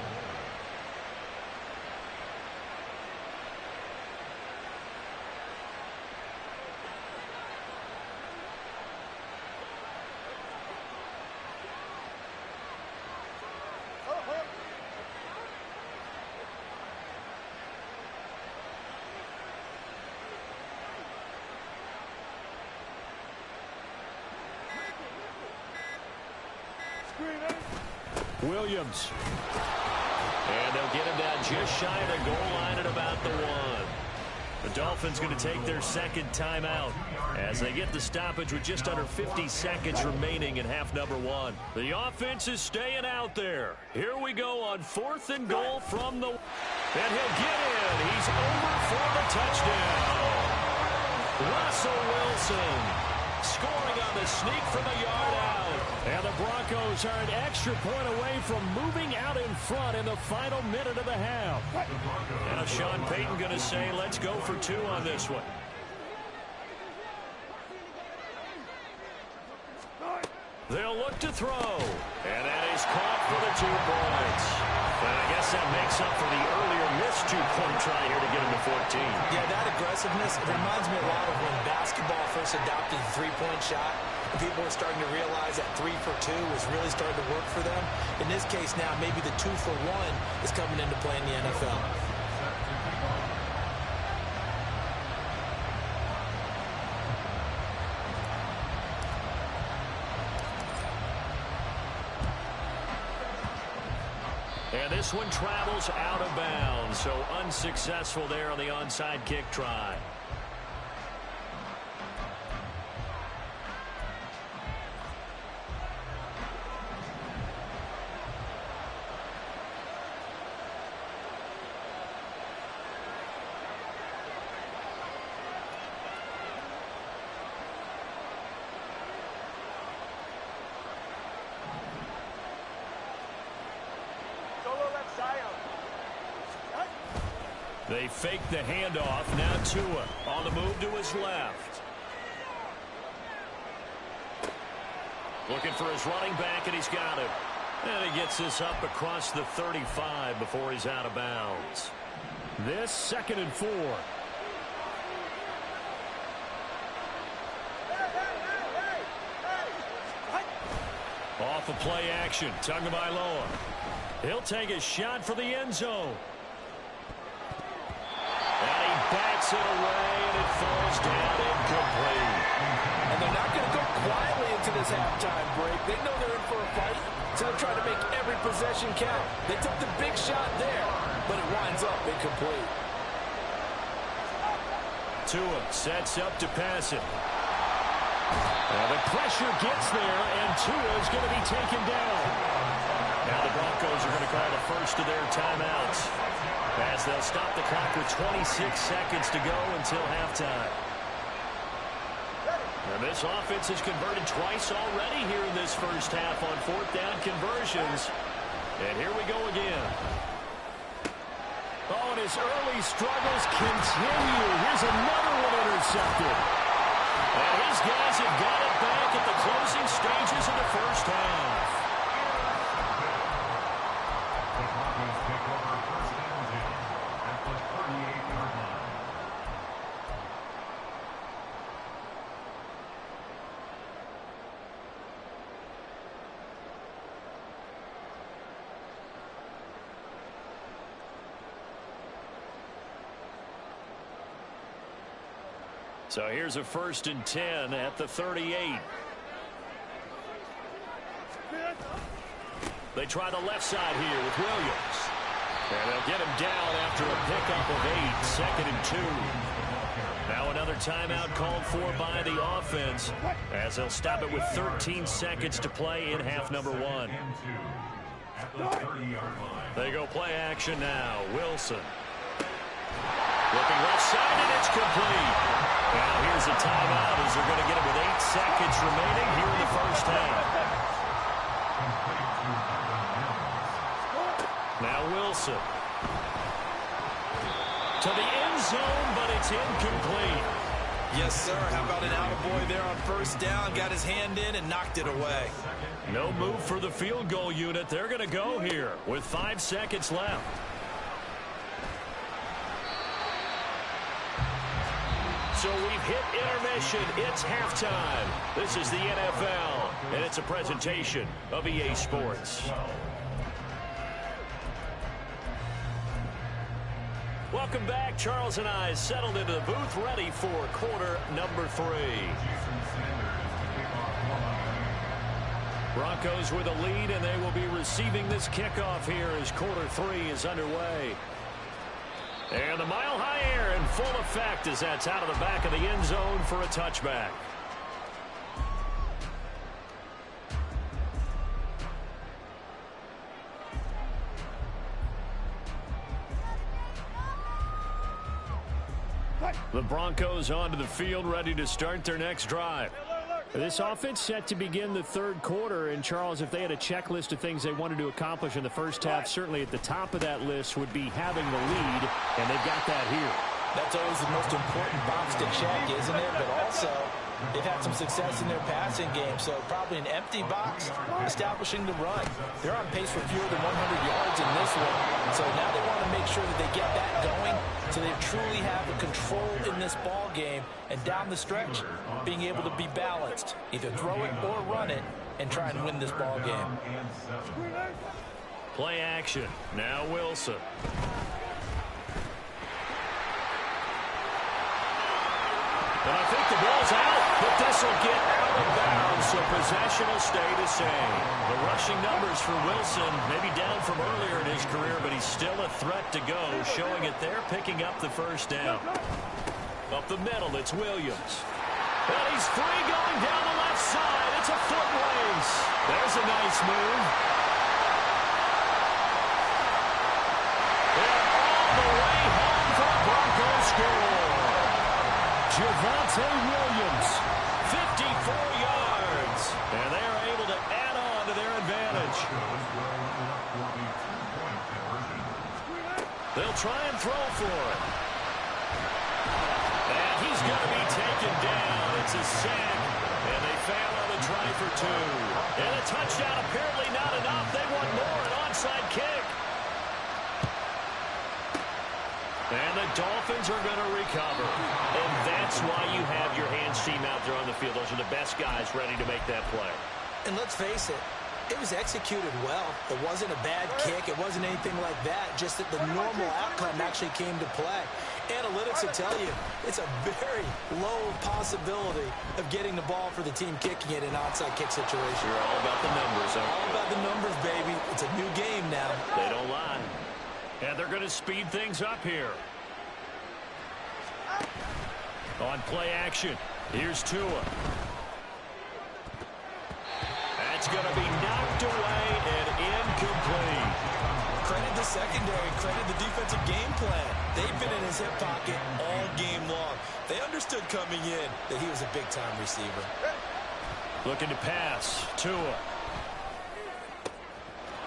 Williams. And they'll get him down just shy of the goal line at about the 1. The Dolphins going to take their second timeout as they get the stoppage with just under 50 seconds remaining in half number 1. The offense is staying out there. Here we go on 4th and goal from the... And he'll get in. He's over for the touchdown. Russell Wilson scoring on the sneak from a yard out. And the Broncos are an extra point away from moving out in front in the final minute of the half. Now Sean Payton going to say, let's go for 2 on this one. They'll look to throw. And that is caught for the 2 points. And I guess that makes up for the earlier missed 2-point try here to get him to 14. Yeah, that aggressiveness, it reminds me a lot of when basketball first adopted the 3-point shot. And people were starting to realize that 3 for 2 was really starting to work for them. In this case now, maybe the 2 for 1 is coming into play in the NFL. And this one travels out of bounds, so unsuccessful there on the onside kick try. They fake the handoff. Now Tua on the move to his left. Looking for his running back, and he's got him. And he gets this up across the 35 before he's out of bounds. This 2nd and 4. Off of play action. Tagovailoa. He'll take a shot for the end zone. And he backs it away, and it falls down incomplete. And they're not going to go quietly into this halftime break. They know they're in for a fight, so they're trying to make every possession count. They took the big shot there, but it winds up incomplete. Tua sets up to pass it. The pressure gets there, and Tua is going to be taken down. Now the Broncos are going to call the first of their timeouts, as they'll stop the clock with 26 seconds to go until halftime. And this offense has converted twice already here in this first half on 4th down conversions. And here we go again. Oh, and his early struggles continue. Here's another one intercepted. And his guys have got it back at the closing stages of the first half. The Broncos take over 1st and 10 at the 38-yard line. So here's a 1st and 10 at the 38. They try the left side here with Williams. And they'll get him down after a pickup of 8, 2nd and 2. Now another timeout called for by the offense, as they'll stop it with 13 seconds to play in half number 1. At the 30-yard line. They go play action now. Wilson. Looking left side, and it's complete. Now here's a timeout as they're going to get it with 8 seconds remaining here in the first half. Now Wilson. To the end zone, but it's incomplete. Yes, sir. How about an attaboy there on 1st down? Got his hand in and knocked it away. No move for the field goal unit. They're going to go here with 5 seconds left. So we've hit intermission. It's halftime. This is the NFL, and it's a presentation of EA Sports. Welcome back. Charles and I settled into the booth, ready for quarter number 3. Broncos with a lead, and they will be receiving this kickoff here as quarter 3 is underway. And the mile-high air in full effect as that's out of the back of the end zone for a touchback. The Broncos onto the field, ready to start their next drive. This offense set to begin the third quarter. And, Charles, if they had a checklist of things they wanted to accomplish in the first half, certainly at the top of that list would be having the lead, and they've got that here. That's always the most important box to check, isn't it? But also, they've had some success in their passing game, so probably an empty box establishing the run. They're on pace for fewer than 100 yards in this one, so now they want to make sure that they get that going so they truly have a control in this ball game, and down the stretch, being able to be balanced, either throw it or run it, and try and win this ball game. Play action. Now Wilson. And I think the ball's out, but this will get out of bounds, so possession will stay the same. The rushing numbers for Wilson, maybe down from earlier in his career, but he's still a threat to go, showing it there, picking up the first down. Up the middle, it's Williams. And he's free going down the left side. It's a foot race. There's a nice move. And all the way home for a Broncos score. Javonte Williams, 54 yards, and they are able to add on to their advantage. They'll try and throw for it. And he's going to be taken down. It's a sack, and they fail on the try for two. And a touchdown, apparently not enough. They want more, an onside kick. And the Dolphins are going to recover. And that's why you have your hands team out there on the field. Those are the best guys ready to make that play. And let's face it, it was executed well. It wasn't a bad kick. It wasn't anything like that. Just that the normal outcome actually came to play. Analytics will tell you it's a very low possibility of getting the ball for the team kicking it in an onside kick situation. You're all about the numbers, huh? All about the numbers, baby. It's a new game now. They don't lie. And they're going to speed things up here. On play action, here's Tua. That's going to be knocked away and incomplete. Credit the secondary, credit the defensive game plan. They've been in his hip pocket all game long. They understood coming in that he was a big-time receiver. Looking to pass, Tua.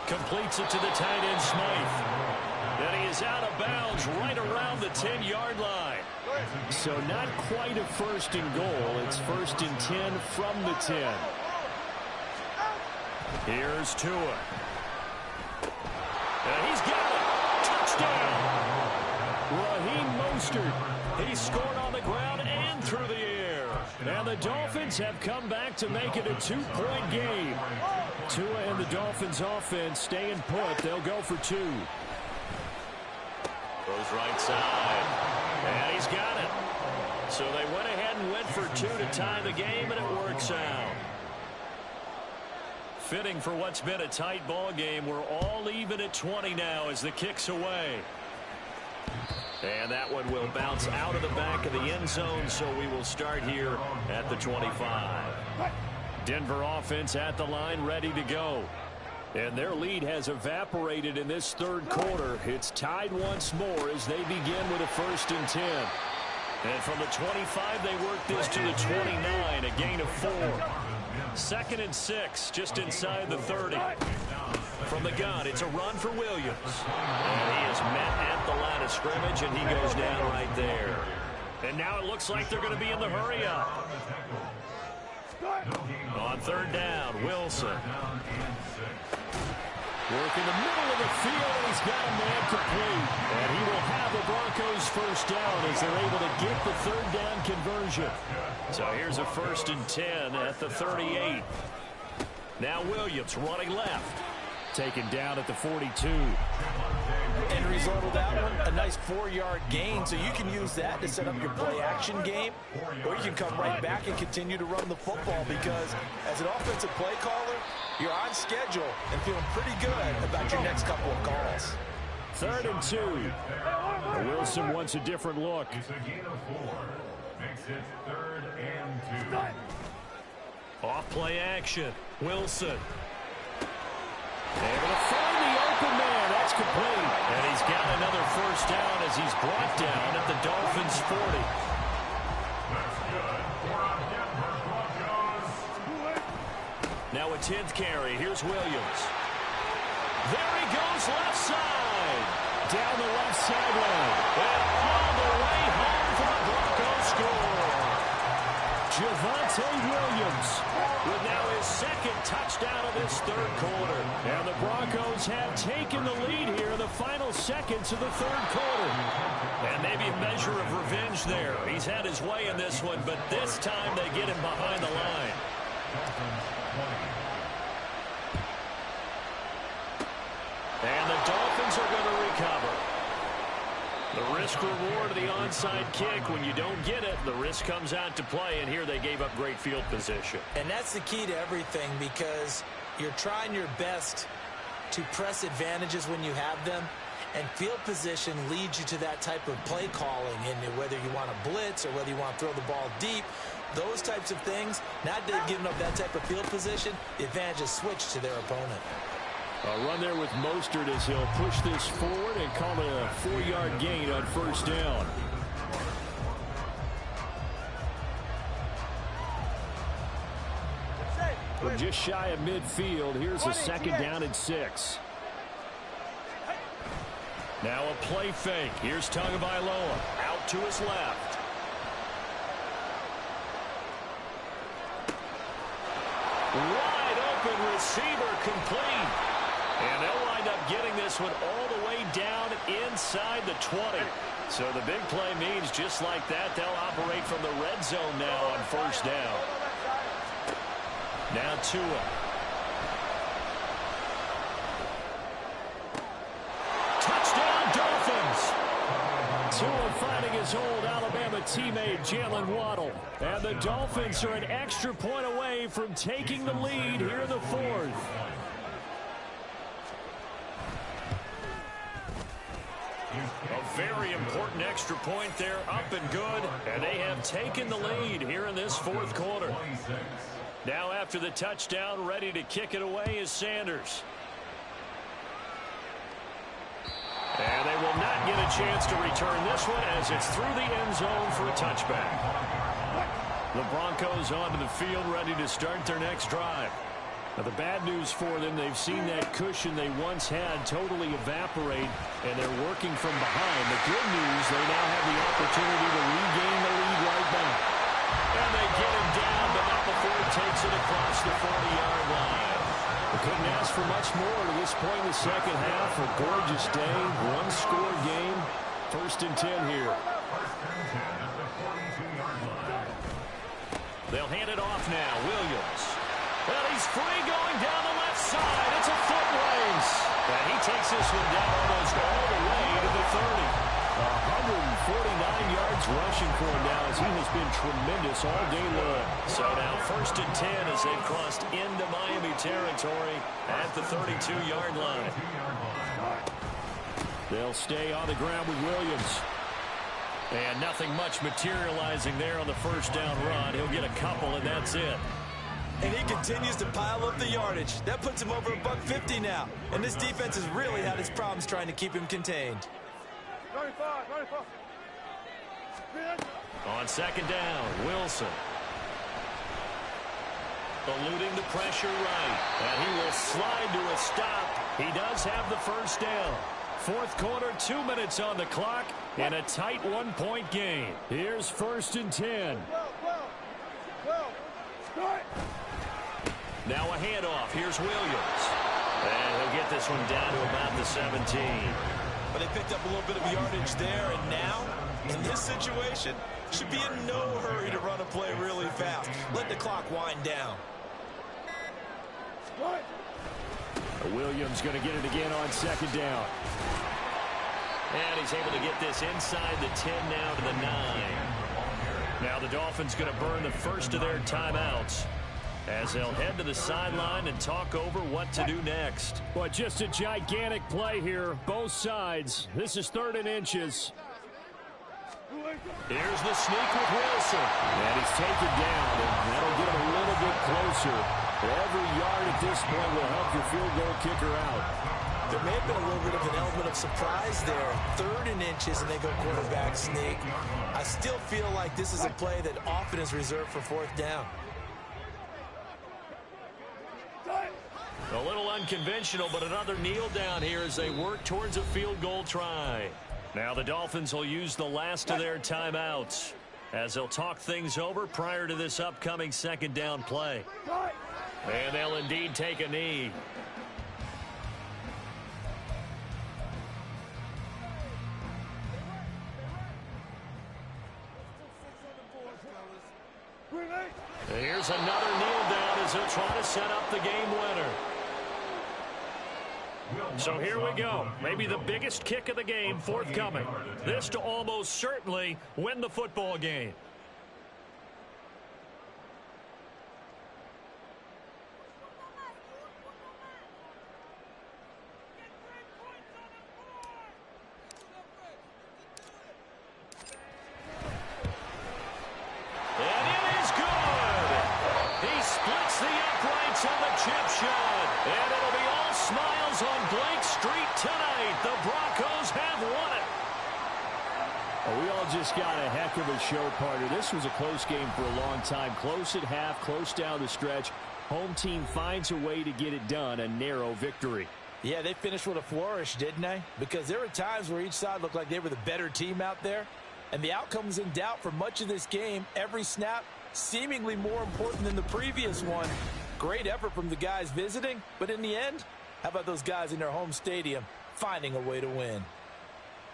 Completes it to the tight end, Smythe. And he is out of bounds right around the 10-yard line. So not quite a first and goal. It's first and 10 from the 10. Here's Tua. And he's got it. Touchdown. Raheem Mostert. He scored on the ground and through the air. And the Dolphins have come back to make it a 2-point game. Tua and the Dolphins offense staying put. They'll go for two. Goes right side. And he's got it. So they went ahead and went for two to tie the game, and it works out. Fitting for what's been a tight ball game. We're all even at 20 now as the kick's away. And that one will bounce out of the back of the end zone, so we will start here at the 25. Denver offense at the line, ready to go. And their lead has evaporated in this third quarter. It's tied once more as they begin with a first and 10. And from the 25, they work this to the 29, a gain of 4. 2nd and 6, just inside the 30. From the gun, it's a run for Williams. And he is met at the line of scrimmage, and he goes down right there. And now it looks like they're going to be in the hurry-up. On third down, Wilson. Working the middle of the field, and he's got a man complete. And he will have the Broncos first down as they're able to get the third down conversion. So here's a 1st and 10 at the 38. Now Williams running left. Taken down at the 42. End result of that one, a nice 4-yard gain, so you can use that to set up your play-action game, or you can come right back and continue to run the football because as an offensive play caller, you're on schedule and feeling pretty good about your next couple of calls. 3rd and 2. Wilson wants a different look. It's a gain of 4. Makes it 3rd and 2. Off play action, Wilson. Able to find the open man. That's complete. And he's got another first down as he's brought down at the Dolphins' 40. That's good for a Denver Broncos Now a 10th carry. Here's Williams. There he goes, left side. Down the left sideline. And all the way home for the Broncos score. Javonte Williams With now his second touchdown of this third quarter. and the Broncos have taken the lead here in the final seconds of the third quarter. And maybe a measure of revenge there. He's had his way in this one, but this time they get him behind the line. And the Dolphins are going to recover. The risk-reward of the onside kick, when you don't get it, the risk comes out to play, and here they gave up great field position. And that's the key to everything, because you're trying your best to press advantages when you have them, and field position leads you to that type of play calling, and whether you want to blitz or whether you want to throw the ball deep, those types of things, not giving up that type of field position, the advantage is switched to their opponent. A run there with Mostert as he'll push this forward and call it a 4-yard gain on first down. From just shy of midfield, here's a second down and 6. Now a play fake. Here's Tagovailoa out to his left. Wide open receiver complete. And they'll wind up getting this one all the way down inside the 20. So the big play means just like that, they'll operate from the red zone now on first down. Now Tua. Touchdown Dolphins. Tua finding his old Alabama teammate Jalen Waddle. And the Dolphins are an extra point away from taking the lead here in the fourth. A very important extra point there, up and good. And they have taken the lead here in this fourth quarter. Now after the touchdown, ready to kick it away is Sanders. And they will not get a chance to return this one as it's through the end zone for a touchback. The Broncos onto the field ready to start their next drive. Now the bad news for them, they've seen that cushion they once had totally evaporate, and they're working from behind. The good news, they now have the opportunity to regain the lead right back. And they get him down, but not before he takes it across the 40-yard line. They couldn't ask for much more to this point in the second half. A gorgeous day, one-score game. First and 10 here. They'll hand it off now. Williams. Well, he's free going down the left side. It's a foot race. And he takes this one down almost all the way to the 30. 149 yards rushing for him now as he has been tremendous all day long. So now first and 10 as they've crossed into Miami territory at the 32-yard line. They'll stay on the ground with Williams. And nothing much materializing there on the first down run. He'll get a couple, and that's it. And he continues to pile up the yardage. That puts him over $150 now. And this defense has really had its problems trying to keep him contained. 95. On second down, Wilson. Eluding the pressure right. And he will slide to a stop. He does have the first down. Fourth quarter, 2 minutes on the clock, and a tight one-point game. Here's first and 10. Now a handoff. Here's Williams. And he'll get this one down to about the 17. But they picked up a little bit of yardage there, and now, in this situation, should be in no hurry to run a play really fast. Let the clock wind down. Williams going to get it again on second down. And he's able to get this inside the 10 now to the 9. Now the Dolphins going to burn the first of their timeouts as they'll head to the sideline and talk over what to do next. Boy, just a gigantic play here, both sides. This is 3rd and inches. Here's the sneak with Wilson. And he's taken down, and that'll get him a little bit closer. Every yard at this point will help your field goal kicker out. There may have been a little bit of an element of surprise there. 3rd and inches, and they go quarterback sneak. I still feel like this is a play that often is reserved for 4th down. A little unconventional, but another kneel down here as they work towards a field goal try. Now the Dolphins will use the last of their timeouts as they'll talk things over prior to this upcoming second down play. And they'll indeed take a knee. Here's another kneel down as he'll try to set up the game winner. So here we go. Maybe the biggest kick of the game forthcoming. This to almost certainly win the football game. And it is good. He splits the uprights on the chip shot. And it'll be all smiles on Blake Street tonight. The Broncos have won it. Well, we all just got a heck of a show, partner. This was a close game for a long time. Close at half, close down the stretch. Home team finds a way to get it done, a narrow victory. Yeah, they finished with a flourish, didn't they? Because there were times where each side looked like they were the better team out there. And the outcome was in doubt for much of this game. Every snap seemingly more important than the previous one. Great effort from the guys visiting. But in the end, how about those guys in their home stadium finding a way to win?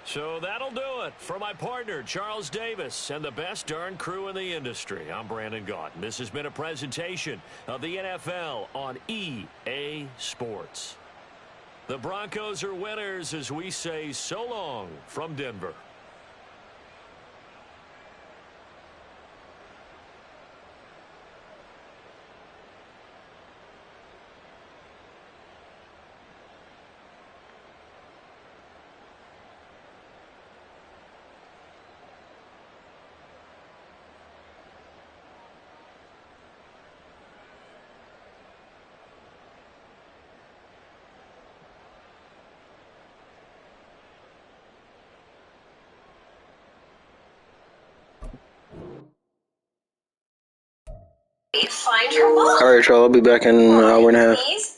So that'll do it for my partner, Charles Davis, and the best darn crew in the industry. I'm Brandon Gaunt. This has been a presentation of the NFL on EA Sports. The Broncos are winners as we say so long from Denver. All right, y'all. I'll be back in an hour and a half.